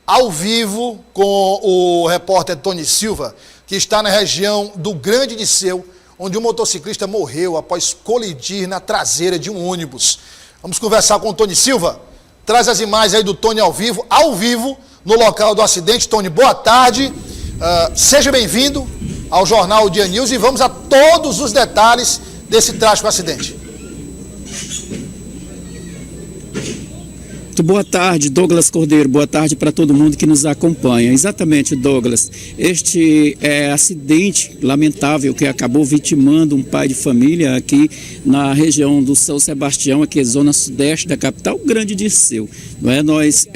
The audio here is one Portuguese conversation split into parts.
ao vivo com o repórter Tony Silva, que está na região do Grande Disseu, onde um motociclista morreu após colidir na traseira de um ônibus. Vamos conversar com o Tony Silva. Traz as imagens aí do Tony ao vivo no local do acidente. Tony, boa tarde. Seja bem-vindo ao Jornal Dia News e vamos a todos os detalhes desse trágico acidente. Boa tarde, Douglas Cordeiro, boa tarde para todo mundo que nos acompanha. Exatamente, Douglas, este acidente lamentável que acabou vitimando um pai de família aqui na região do São Sebastião, aqui zona sudeste da capital, Grande Disseu. Não é? Nós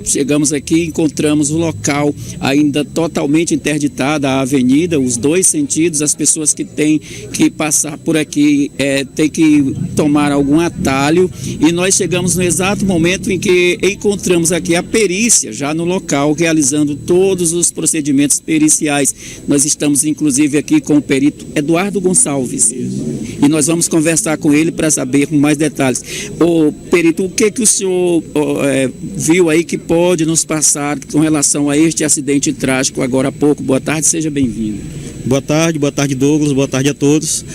chegamos aqui e encontramos o local ainda totalmente interditada, a avenida, os dois sentidos, as pessoas que têm que passar por aqui têm que tomar algum atalho, e nós chegamos no exato momento em que encontramos aqui a perícia já no local, realizando todos os procedimentos periciais. Nós estamos inclusive aqui com o perito Eduardo Gonçalves e nós vamos conversar com ele para saber com mais detalhes. Ô perito, o que o senhor viu aí que pode nos passar com relação a este acidente trágico agora há pouco? Boa tarde, seja bem-vindo. Boa tarde Douglas, boa tarde a todos.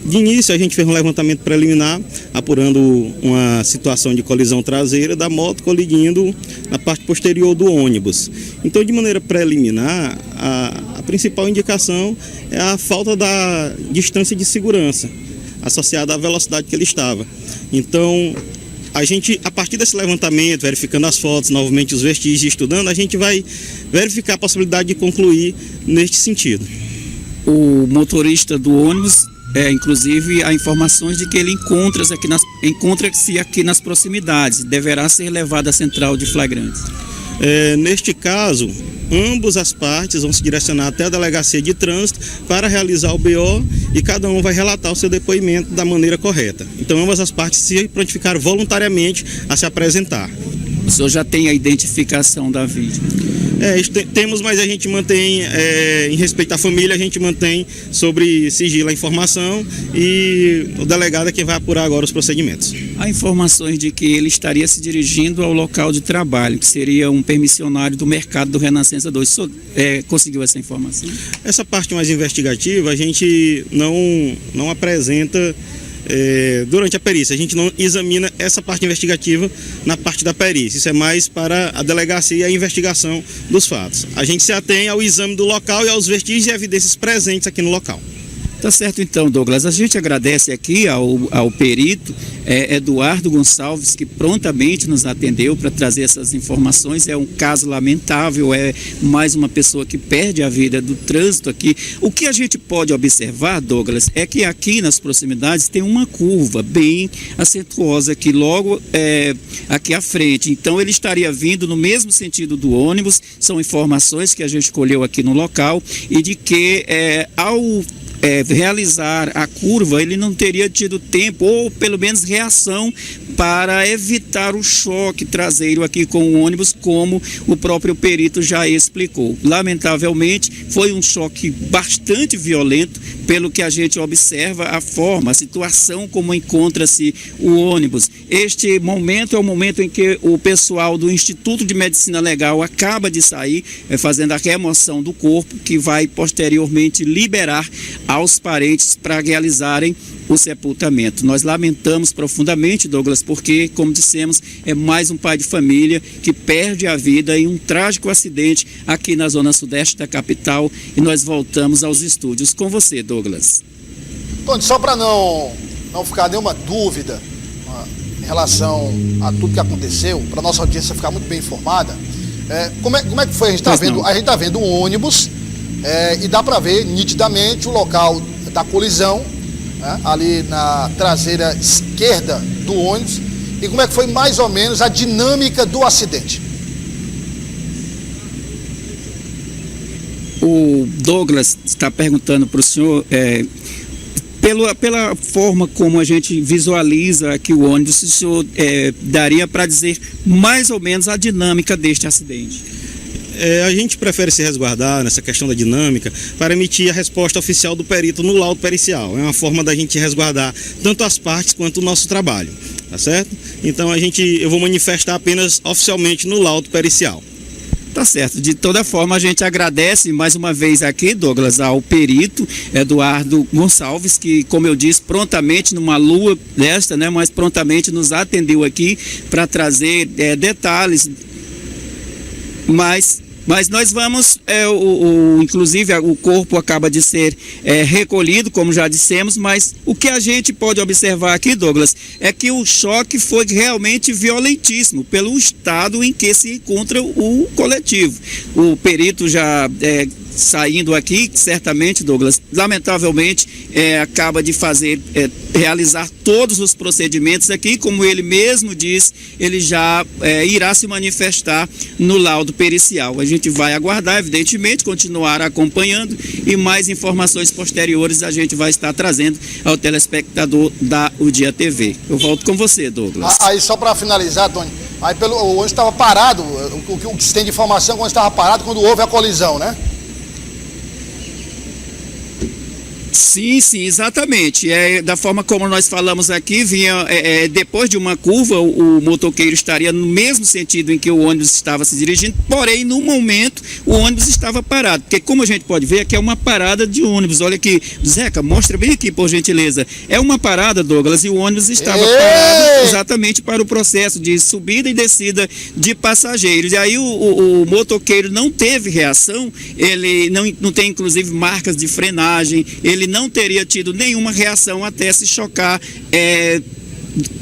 De início, a gente fez um levantamento preliminar, apurando uma situação de colisão traseira da moto colidindo na parte posterior do ônibus. Então, de maneira preliminar, a principal indicação é a falta da distância de segurança, associada à velocidade que ele estava. Então, a gente, a partir desse levantamento, verificando as fotos, novamente os vestígios, estudando, a gente vai verificar a possibilidade de concluir neste sentido. O motorista do ônibus... inclusive, há informações de que ele encontra-se aqui nas proximidades, deverá ser levado à central de flagrantes. Neste caso, ambas as partes vão se direcionar até a delegacia de trânsito para realizar o BO e cada um vai relatar o seu depoimento da maneira correta. Então, ambas as partes se prontificaram voluntariamente a se apresentar. O senhor já tem a identificação da vítima? Temos, mas a gente mantém, em respeito à família, a gente mantém sobre sigilo a informação e o delegado é quem vai apurar agora os procedimentos. Há informações de que ele estaria se dirigindo ao local de trabalho, que seria um permissionário do mercado do Renascença 2. O senhor conseguiu essa informação? Essa parte mais investigativa a gente não apresenta durante a perícia. A gente não examina essa parte investigativa na parte da perícia. Isso é mais para a delegacia e a investigação dos fatos. A gente se atém ao exame do local e aos vestígios e evidências presentes aqui no local. Tá certo então, Douglas. A gente agradece aqui ao perito Eduardo Gonçalves, que prontamente nos atendeu para trazer essas informações. É um caso lamentável, é mais uma pessoa que perde a vida do trânsito aqui. O que a gente pode observar, Douglas, é que aqui nas proximidades tem uma curva bem acentuosa aqui, logo aqui à frente. Então ele estaria vindo no mesmo sentido do ônibus. São informações que a gente colheu aqui no local e de que ao realizar a curva, ele não teria tido tempo, ou pelo menos reação, para evitar o choque traseiro aqui com o ônibus, como o próprio perito já explicou. Lamentavelmente, foi um choque bastante violento, pelo que a gente observa a situação como encontra-se o ônibus. Este momento é o momento em que o pessoal do Instituto de Medicina Legal acaba de sair, fazendo a remoção do corpo, que vai posteriormente liberar aos parentes para realizarem o sepultamento. Nós lamentamos profundamente, Douglas, porque, como dissemos, é mais um pai de família que perde a vida em um trágico acidente aqui na zona sudeste da capital, e nós voltamos aos estúdios com você, Douglas. Tony, só para não ficar nenhuma dúvida em relação a tudo que aconteceu, para nossa audiência ficar muito bem informada, como é que foi? A gente está vendo um ônibus e dá para ver nitidamente o local da colisão, ali na traseira esquerda do ônibus. E como é que foi mais ou menos a dinâmica do acidente? O Douglas está perguntando para o senhor, pela forma como a gente visualiza aqui o ônibus, se o senhor daria para dizer mais ou menos a dinâmica deste acidente? A gente prefere se resguardar nessa questão da dinâmica para emitir a resposta oficial do perito no laudo pericial. É uma forma da gente resguardar tanto as partes quanto o nosso trabalho. tá certo? Então eu vou manifestar apenas oficialmente no laudo pericial. Tá certo. De toda forma, a gente agradece mais uma vez aqui, Douglas, ao perito Eduardo Gonçalves, que, como eu disse, prontamente, numa lua desta, né, mas prontamente nos atendeu aqui para trazer detalhes. Mas nós vamos, inclusive o corpo acaba de ser recolhido, como já dissemos, mas o que a gente pode observar aqui, Douglas, é que o choque foi realmente violentíssimo pelo estado em que se encontra o coletivo. O perito já saindo aqui, certamente, Douglas, lamentavelmente, acaba de realizar todos os procedimentos aqui, como ele mesmo diz, ele já irá se manifestar no laudo pericial. A gente vai aguardar, evidentemente, continuar acompanhando e mais informações posteriores a gente vai estar trazendo ao telespectador da O Dia TV. Eu volto com você, Douglas. Aí, só para finalizar, Tony, aí onde estava parado, o que se tem de informação, quando estava parado, quando houve a colisão, né? Sim, exatamente. Da forma como nós falamos aqui, vinha depois de uma curva, o motoqueiro estaria no mesmo sentido em que o ônibus estava se dirigindo, porém, no momento, o ônibus estava parado. Porque, como a gente pode ver, aqui é uma parada de ônibus. Olha aqui, Zeca, mostra bem aqui, por gentileza. É uma parada, Douglas, e o ônibus estava parado exatamente para o processo de subida e descida de passageiros. E aí o motoqueiro não teve reação, ele não tem, inclusive, marcas de frenagem, ele não teria tido nenhuma reação até se chocar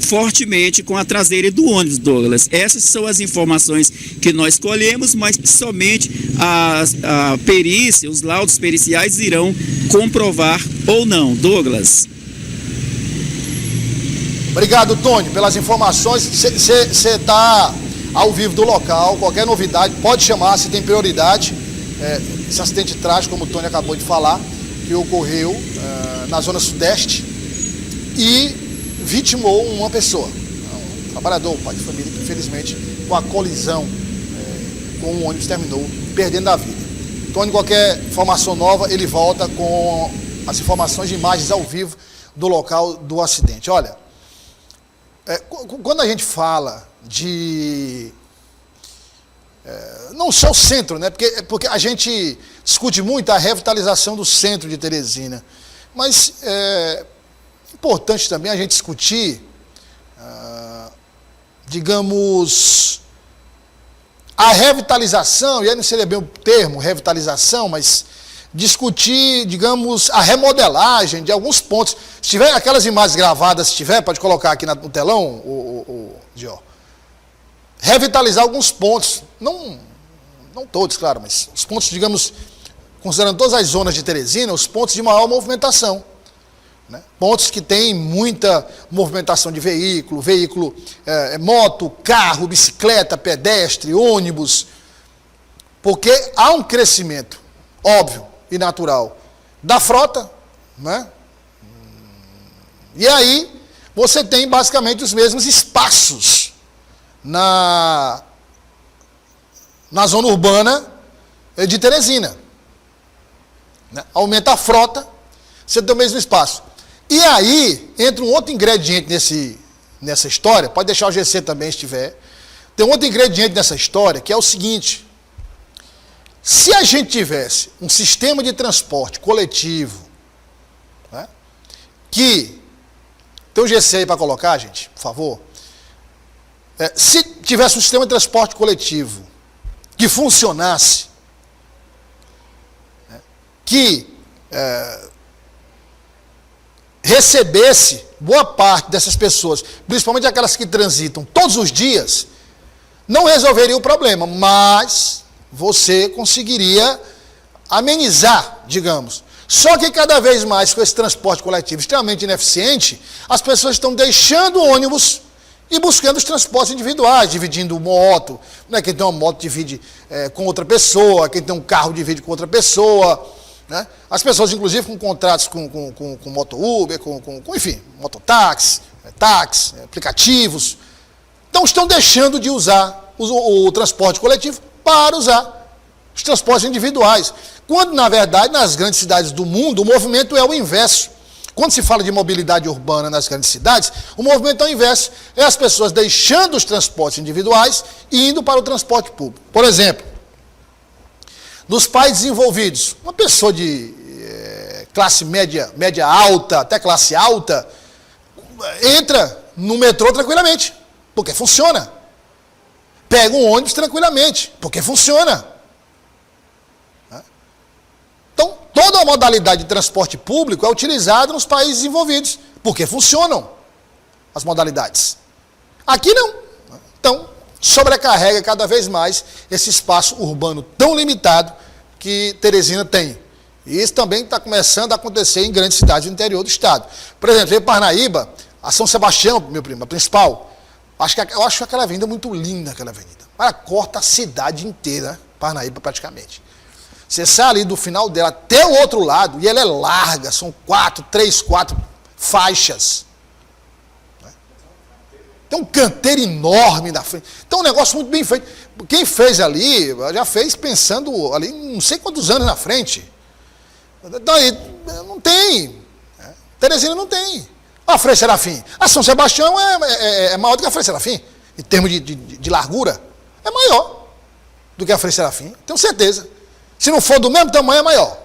fortemente com a traseira do ônibus, Douglas. Essas são as informações que nós colhemos, mas somente a perícia, os laudos periciais irão comprovar ou não, Douglas. Obrigado, Tony, pelas informações. Você está ao vivo do local, qualquer novidade, pode chamar, se tem prioridade. Esse acidente trágico, como o Tony acabou de falar, que ocorreu na zona sudeste e vitimou uma pessoa, um trabalhador, um pai de família, que infelizmente com a colisão com o ônibus terminou perdendo a vida. Tony, qualquer informação nova, ele volta com as informações de imagens ao vivo do local do acidente. Olha, quando a gente fala de não só o centro, né? Porque a gente discute muito a revitalização do centro de Teresina, mas é importante também a gente discutir, digamos, a revitalização, e aí não seria bem o termo revitalização, mas discutir, digamos, a remodelagem de alguns pontos. Se tiver aquelas imagens gravadas, pode colocar aqui no telão, Gio. Revitalizar alguns pontos, não todos, claro, mas os pontos, digamos, considerando todas as zonas de Teresina, os pontos de maior movimentação, né? Pontos que tem muita movimentação de veículo, moto, carro, bicicleta, pedestre, ônibus, porque há um crescimento óbvio e natural da frota, né? E aí você tem basicamente os mesmos espaços na zona urbana de Teresina, né? Aumenta a frota, você tem o mesmo espaço. E aí entra um outro ingrediente nessa história, pode deixar o GC também se tiver. Tem um outro ingrediente nessa história, que é o seguinte: se a gente tivesse um sistema de transporte coletivo, né, que tem um GC aí para colocar, gente, por favor. Se tivesse um sistema de transporte coletivo que funcionasse, né, que recebesse boa parte dessas pessoas, principalmente aquelas que transitam todos os dias, não resolveria o problema, mas você conseguiria amenizar, digamos. Só que cada vez mais com esse transporte coletivo extremamente ineficiente, as pessoas estão deixando o ônibus e buscando os transportes individuais, dividindo moto, né? Quem tem uma moto divide com outra pessoa, quem tem um carro divide com outra pessoa, né? As pessoas, inclusive, com contratos com moto Uber, enfim, mototáxi, táxi, aplicativos. Então, estão deixando de usar o transporte coletivo para usar os transportes individuais. Quando, na verdade, nas grandes cidades do mundo, o movimento é o inverso. quando se fala de mobilidade urbana nas grandes cidades, o movimento é o inverso. É as pessoas deixando os transportes individuais e indo para o transporte público. Por exemplo, nos países desenvolvidos, uma pessoa de classe média, média alta, até classe alta, entra no metrô tranquilamente, porque funciona. Pega um ônibus tranquilamente, porque funciona. Então, toda a modalidade de transporte público é utilizada nos países desenvolvidos, porque funcionam as modalidades. Aqui não. Então, sobrecarrega cada vez mais esse espaço urbano tão limitado que Teresina tem. E isso também está começando a acontecer em grandes cidades do interior do estado. Por exemplo, em Parnaíba, a São Sebastião, meu primo, a principal, eu acho aquela avenida muito linda, aquela avenida. Ela corta a cidade inteira, Parnaíba praticamente. Você sai ali do final dela até o outro lado, e ela é larga, são 4 faixas. Tem um canteiro enorme na frente. Então, um negócio muito bem feito. Quem fez ali, já fez pensando ali, não sei quantos anos na frente. Então, aí, não tem. Teresina não tem. A Frei Serafim. A São Sebastião é maior do que a Frei Serafim, em termos de largura. É maior do que a Frei Serafim, tenho certeza. Se não for do mesmo tamanho, é maior.